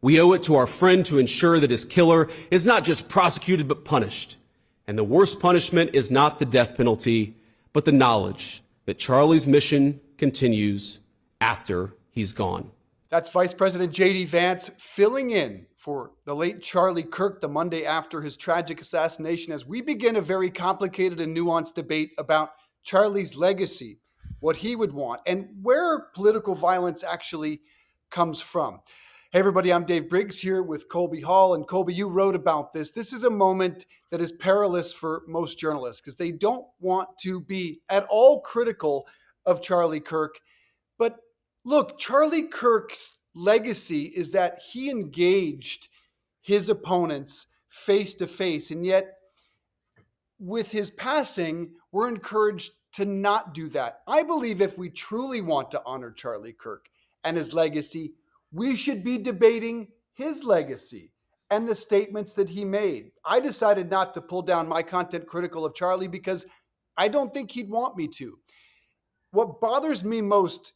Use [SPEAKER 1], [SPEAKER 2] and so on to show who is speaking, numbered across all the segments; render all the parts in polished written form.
[SPEAKER 1] We owe it to our friend to ensure that his killer is not just prosecuted but punished. And the worst punishment is not the death penalty, but the knowledge that Charlie's mission continues after he's gone.
[SPEAKER 2] That's Vice President JD Vance filling in for the late Charlie Kirk the Monday after his tragic assassination as we begin a very complicated and nuanced debate about Charlie's legacy, what he would want, and where political violence actually comes from. Hey, everybody, I'm Dave Briggs here with Colby Hall. And Colby, you wrote about this. This is a moment that is perilous for most journalists because they don't want to be at all critical of Charlie Kirk. But look, Charlie Kirk's legacy is that he engaged his opponents face to face. And yet, with his passing, we're encouraged to not do that. I believe if we truly want to honor Charlie Kirk and his legacy, we should be debating his legacy and the statements that he made. I decided not to pull down my content critical of Charlie because I don't think he'd want me to. What bothers me most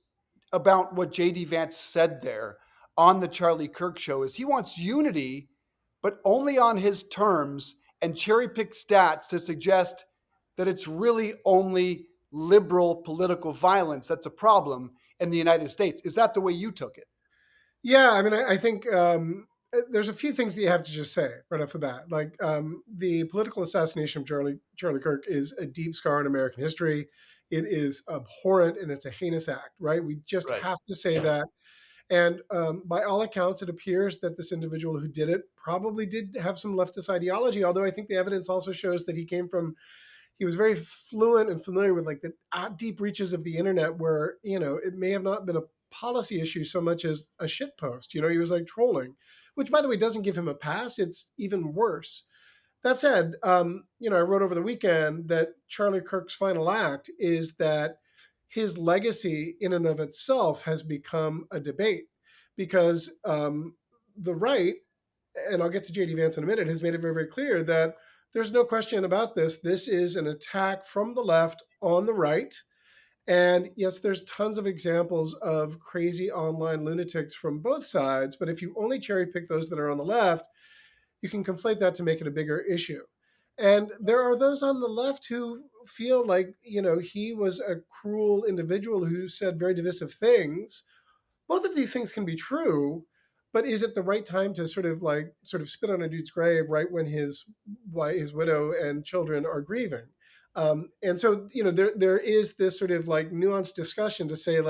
[SPEAKER 2] about what JD Vance said there on the Charlie Kirk show is he wants unity, but only on his terms, and cherry-pick stats to suggest that it's really only liberal political violence that's a problem in the United States. Is that the way you took it?
[SPEAKER 3] Yeah, I mean, I think there's a few things that you have to just say right off the bat. Like the political assassination of Charlie Kirk is a deep scar in American history. It is abhorrent and it's a heinous act, right? We just have to say that. And by all accounts, it appears that this individual who did it probably did have some leftist ideology, although I think the evidence also shows that he was very fluent and familiar with like the deep reaches of the internet where, it may have not been a policy issue so much as a shit post. He was like trolling, which by the way, doesn't give him a pass. It's even worse. That said, I wrote over the weekend that Charlie Kirk's final act is that his legacy in and of itself has become a debate because the right, and I'll get to JD Vance in a minute, has made it very, very clear that there's no question about this. This is an attack from the left on the right. And yes, there's tons of examples of crazy online lunatics from both sides. But if you only cherry pick those that are on the left, you can conflate that to make it a bigger issue. And there are those on the left who feel like, he was a cruel individual who said very divisive things. Both of these things can be true, but is it the right time to sort of spit on a dude's grave right when his widow and children are grieving? And so, there is this sort of like nuanced discussion to say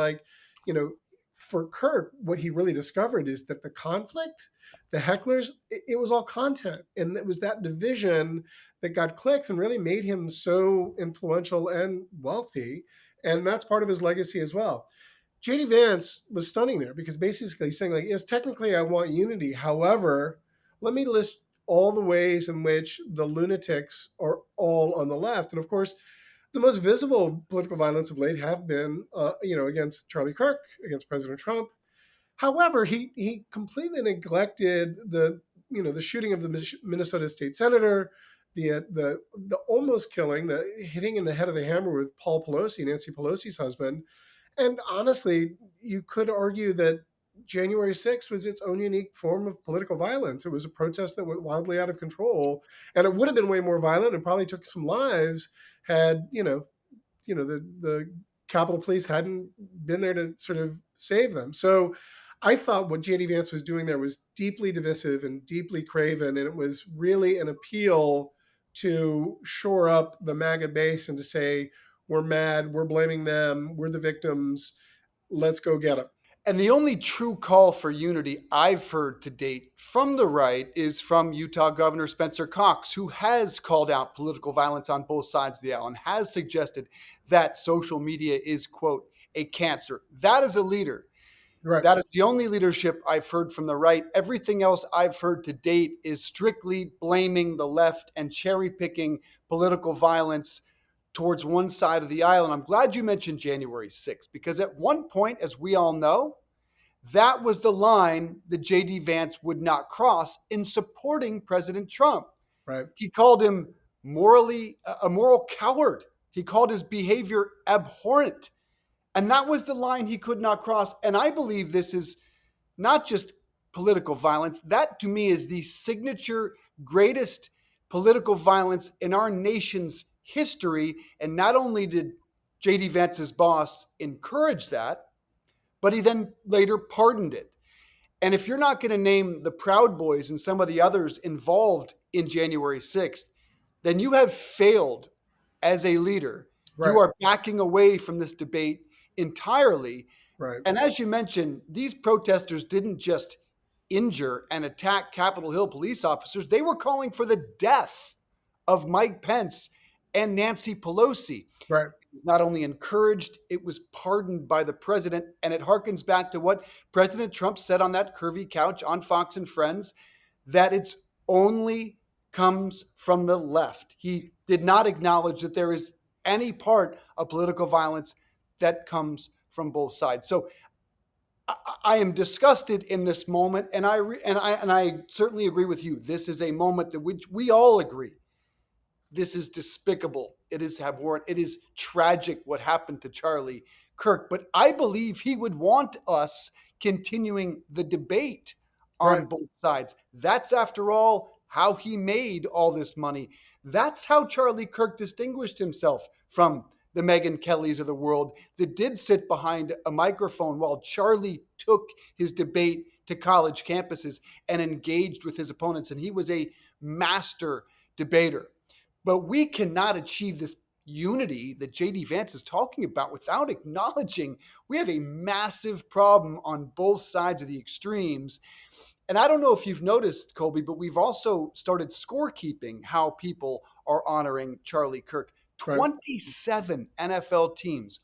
[SPEAKER 3] for Kirk, what he really discovered is that the conflict, the hecklers, it was all content. And it was that division that got clicks and really made him so influential and wealthy. And that's part of his legacy as well. JD Vance was stunning there because basically he's saying yes, technically I want unity. However, let me list all the ways in which the lunatics are all on the left. And of course, the most visible political violence of late have been, against Charlie Kirk, against President Trump. However, he completely neglected the shooting of the Minnesota state senator, the almost killing, the hitting in the head of the hammer with Paul Pelosi, Nancy Pelosi's husband. And honestly, you could argue that January 6th was its own unique form of political violence. It was a protest that went wildly out of control, and it would have been way more violent and probably took some lives had the Capitol Police hadn't been there to sort of save them. So I thought what JD Vance was doing there was deeply divisive and deeply craven, and it was really an appeal to shore up the MAGA base and to say, we're mad, we're blaming them, we're the victims, let's go get them.
[SPEAKER 2] And the only true call for unity I've heard to date from the right is from Utah Governor Spencer Cox, who has called out political violence on both sides of the aisle and has suggested that social media is, quote, a cancer. That is a leader. Right. That is the only leadership I've heard from the right. Everything else I've heard to date is strictly blaming the left and cherry picking political violence towards one side of the aisle. And I'm glad you mentioned January 6th, because at one point, as we all know, that was the line that JD Vance would not cross in supporting President Trump.
[SPEAKER 3] Right.
[SPEAKER 2] He called him a moral coward. He called his behavior abhorrent. And that was the line he could not cross. And I believe this is not just political violence. That, to me, is the signature greatest political violence in our nation's history. And not only did JD Vance's boss encourage that, but he then later pardoned it. And if you're not going to name the Proud Boys and some of the others involved in January 6th, then you have failed as a leader.
[SPEAKER 3] Right.
[SPEAKER 2] You are backing away from this debate entirely.
[SPEAKER 3] Right.
[SPEAKER 2] And as you mentioned, these protesters didn't just injure and attack Capitol Hill police officers. They were calling for the death of Mike Pence and Nancy Pelosi.
[SPEAKER 3] Right.
[SPEAKER 2] Not only encouraged, it was pardoned by the president. And it harkens back to what President Trump said on that curvy couch on Fox and Friends, that it's only comes from the left. He did not acknowledge that there is any part of political violence that comes from both sides. So I am disgusted in this moment. And I certainly agree with you. This is a moment that which we all agree. This is despicable. It is abhorrent. It is tragic what happened to Charlie Kirk. But I believe he would want us continuing the debate on both sides. That's, after all, how he made all this money. That's how Charlie Kirk distinguished himself from the Megyn Kellys of the world that did sit behind a microphone while Charlie took his debate to college campuses and engaged with his opponents. And he was a master debater. But we cannot achieve this unity that JD Vance is talking about without acknowledging we have a massive problem on both sides of the extremes. And I don't know if you've noticed, Colby, but we've also started scorekeeping how people are honoring Charlie Kirk. 27 NFL teams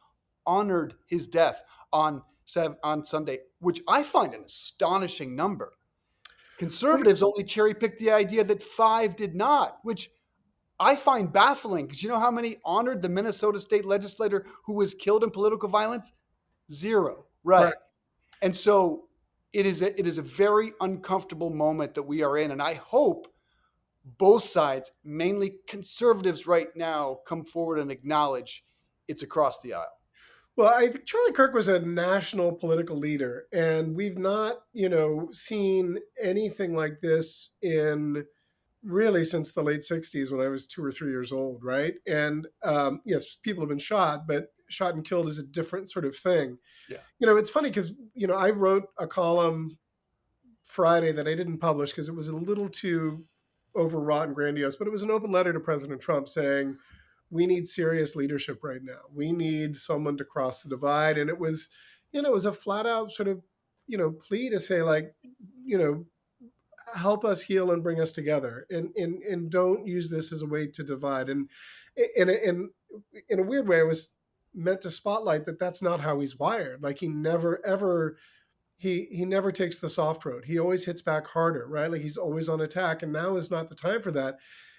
[SPEAKER 2] honored his death on Sunday, which I find an astonishing number. Conservatives only cherry-picked the idea that 5 did not, which I find baffling, because you know how many honored the Minnesota state legislator who was killed in political violence? 0. Right. And so it is a very uncomfortable moment that we are in. And I hope both sides, mainly conservatives right now, come forward and acknowledge it's across the aisle.
[SPEAKER 3] Well, I think Charlie Kirk was a national political leader, and we've not, seen anything like this in really since the late 60s when I was 2 or 3 years old, right? And yes, people have been shot, but shot and killed is a different sort of thing.
[SPEAKER 2] Yeah.
[SPEAKER 3] It's funny because, I wrote a column Friday that I didn't publish because it was a little too overwrought and grandiose, but it was an open letter to President Trump saying, we need serious leadership right now. We need someone to cross the divide. And it was, it was a flat out sort of, plea to say, like, help us heal and bring us together, and don't use this as a way to divide. And in a weird way, it was meant to spotlight that that's not how he's wired. Like, he never ever he never takes the soft road. He always hits back harder, right? Like, he's always on attack, and now is not the time for that.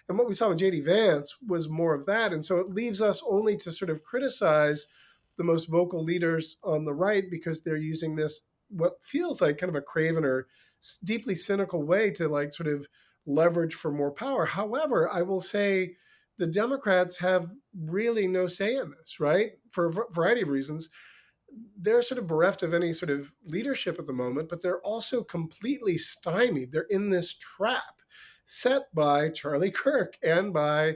[SPEAKER 3] And what we saw with JD Vance was more of that. And so it leaves us only to sort of criticize the most vocal leaders on the right because they're using this, what feels like kind of a craven or deeply cynical way to, like, sort of leverage for more power. However, I will say the Democrats have really no say in this, right? For a variety of reasons. They're sort of bereft of any sort of leadership at the moment, but they're also completely stymied. They're in this trap set by Charlie Kirk and by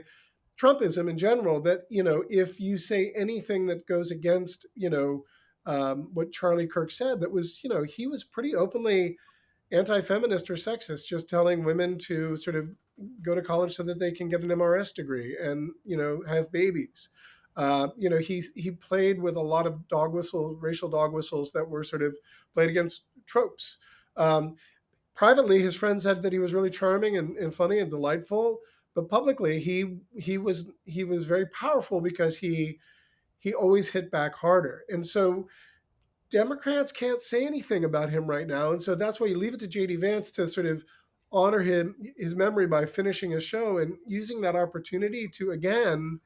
[SPEAKER 3] Trumpism in general that, if you say anything that goes against, what Charlie Kirk said, that was, he was pretty openly anti-feminist or sexist, just telling women to sort of go to college so that they can get an MRS degree and, have babies. He played with a lot of racial dog whistles that were sort of played against tropes. Privately, his friends said that he was really charming and funny and delightful, but publicly he was very powerful because he always hit back harder. And so Democrats can't say anything about him right now. And so that's why you leave it to JD Vance to sort of honor his memory by finishing a show and using that opportunity to, again,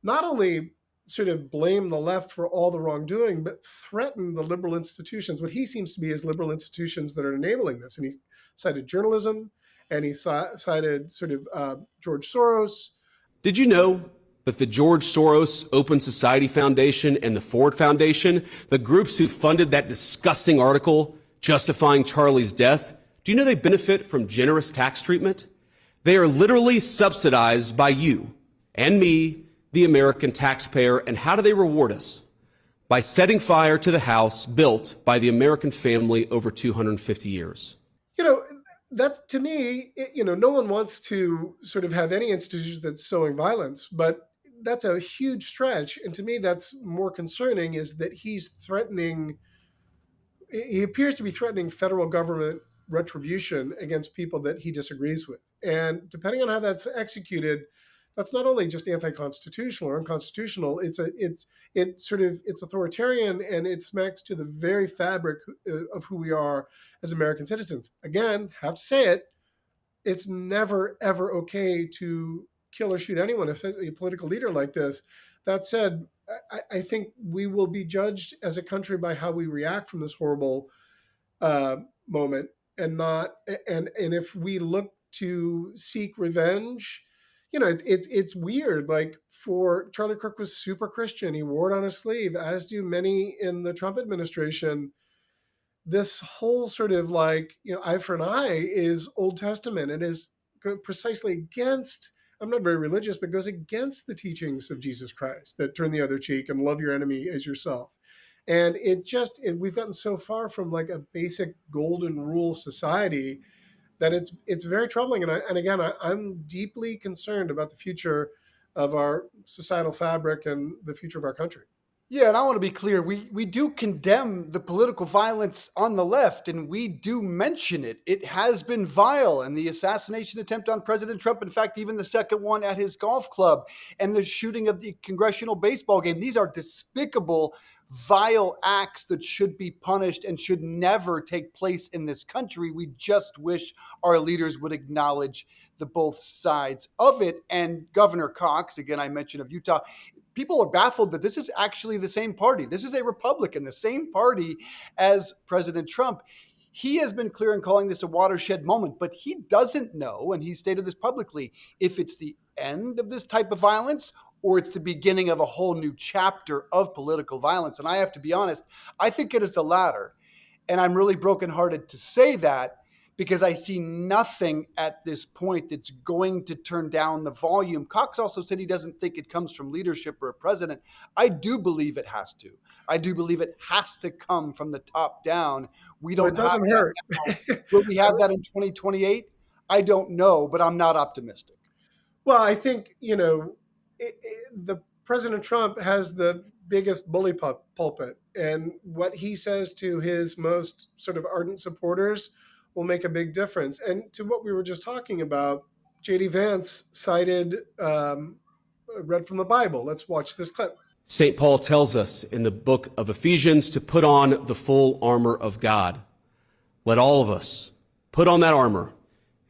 [SPEAKER 3] not only sort of blame the left for all the wrongdoing, but threaten the liberal institutions, what he seems to be as liberal institutions that are enabling this. And he cited journalism, and he cited sort of George Soros.
[SPEAKER 1] Did you know that the George Soros Open Society Foundation and the Ford Foundation, the groups who funded that disgusting article justifying Charlie's death, Do you know they benefit from generous tax treatment? They are literally subsidized by you and me, the American taxpayer. And how do they reward us? By setting fire to the house built by the American family over 250 years.
[SPEAKER 3] You know, that to me, no one wants to sort of have any institution that's sowing violence, but that's a huge stretch. And to me, that's more concerning is that he appears to be threatening federal government retribution against people that he disagrees with. And depending on how that's executed, that's not only just anti-constitutional or unconstitutional. It's authoritarian, and it smacks to the very fabric of who we are as American citizens. Again, have to say it. It's never ever okay to kill or shoot anyone, a political leader like this. That said, I think we will be judged as a country by how we react from this horrible moment, and not and if we look to seek revenge, it's weird. Like, for Charlie Kirk was super Christian. He wore it on his sleeve, as do many in the Trump administration. This whole sort of eye for an eye is Old Testament. It is precisely against, I'm not very religious, but goes against the teachings of Jesus Christ, that turn the other cheek and love your enemy as yourself. And we've gotten so far from like a basic golden rule society that it's very troubling. And again, I'm deeply concerned about the future of our societal fabric and the future of our country.
[SPEAKER 2] Yeah, and I want to be clear. We do condemn the political violence on the left, and we do mention it. It has been vile, and the assassination attempt on President Trump, in fact, even the second one at his golf club, and the shooting of the congressional baseball game. These are despicable, vile acts that should be punished and should never take place in this country. We just wish our leaders would acknowledge the both sides of it. And Governor Cox, again, I mentioned of Utah, people are baffled that this is actually the same party. This is a Republican, the same party as President Trump. He has been clear in calling this a watershed moment, but he doesn't know, and he stated this publicly, if it's the end of this type of violence or it's the beginning of a whole new chapter of political violence. And I have to be honest, I think it is the latter. And I'm really brokenhearted to say that, because I see nothing at this point that's going to turn down the volume. Cox also said he doesn't think it comes from leadership or a president. I do believe it has to. I do believe it has to come from the top down. We don't
[SPEAKER 3] Well, it doesn't hurt.
[SPEAKER 2] Will we have that in 2028? I don't know, but I'm not optimistic.
[SPEAKER 3] Well, I think, the President Trump has the biggest bully pulpit, and what he says to his most sort of ardent supporters will make a big difference. And to what we were just talking about, JD Vance cited, read from the Bible. Let's watch this clip.
[SPEAKER 1] St. Paul tells us in the book of Ephesians to put on the full armor of God. Let all of us put on that armor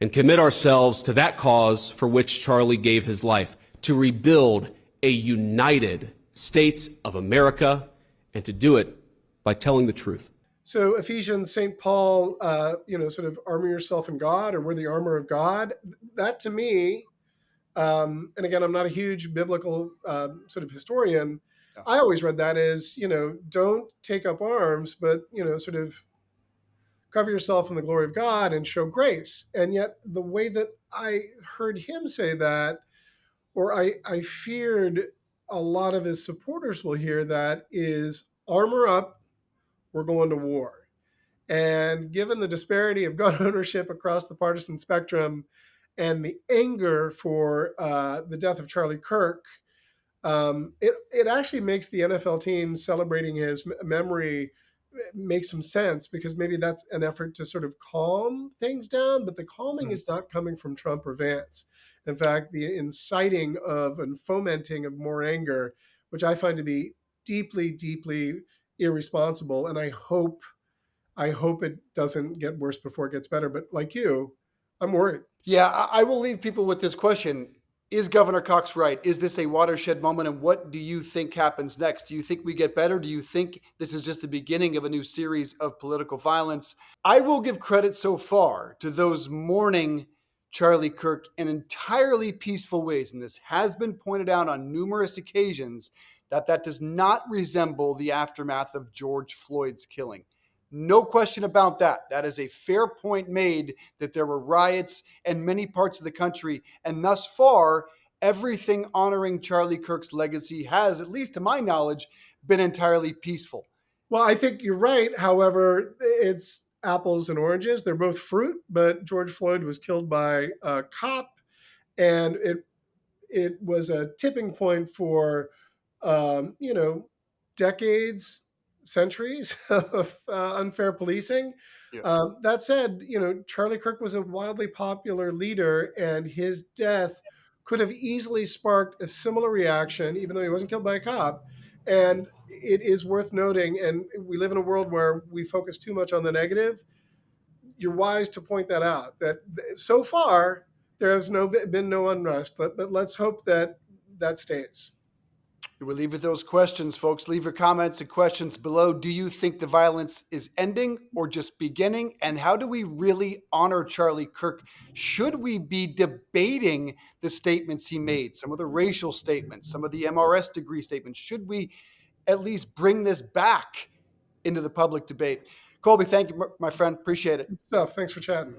[SPEAKER 1] and commit ourselves to that cause for which Charlie gave his life, to rebuild a united States of America, and to do it by telling the truth.
[SPEAKER 3] So Ephesians, St. Paul, sort of armor yourself in God, or we're the armor of God. That to me, and again, I'm not a huge biblical sort of historian. I always read that as, don't take up arms, but, sort of cover yourself in the glory of God and show grace. And yet the way that I heard him say that, or I feared a lot of his supporters will hear that, is armor up, we're going to war. And given the disparity of gun ownership across the partisan spectrum and the anger for the death of Charlie Kirk, it actually makes the NFL team celebrating his memory make some sense, because maybe that's an effort to sort of calm things down, but the calming is not coming from Trump or Vance. In fact, the inciting of and fomenting of more anger, which I find to be deeply, deeply irresponsible. And I hope it doesn't get worse before it gets better. But like you, I'm worried.
[SPEAKER 2] Yeah, I will leave people with this question. Is Governor Cox right? Is this a watershed moment? And what do you think happens next? Do you think we get better? Do you think this is just the beginning of a new series of political violence? I will give credit so far to those mourning Charlie Kirk in entirely peaceful ways. And this has been pointed out on numerous occasions, that does not resemble the aftermath of George Floyd's killing. No question about that. That is a fair point made that there were riots in many parts of the country. And thus far, everything honoring Charlie Kirk's legacy has, at least to my knowledge, been entirely peaceful.
[SPEAKER 3] Well, I think you're right. However, it's apples and oranges. They're both fruit, but George Floyd was killed by a cop, and it was a tipping point for you know, decades, centuries of unfair policing.
[SPEAKER 2] Yeah.
[SPEAKER 3] That said, you know, Charlie Kirk was a wildly popular leader, and his death could have easily sparked a similar reaction, even though he wasn't killed by a cop. And it is worth noting, and we live in a world where we focus too much on the negative. You're wise to point that out. That so far there has been no unrest, but let's hope that that stays.
[SPEAKER 2] We'll leave with those questions, folks. Leave your comments and questions below. Do you think the violence is ending or just beginning? And how do we really honor Charlie Kirk? Should we be debating the statements he made, some of the racial statements, some of the MRS degree statements? Should we at least bring this back into the public debate? Colby, thank you, my friend. Appreciate it.
[SPEAKER 3] Good stuff. Thanks for chatting.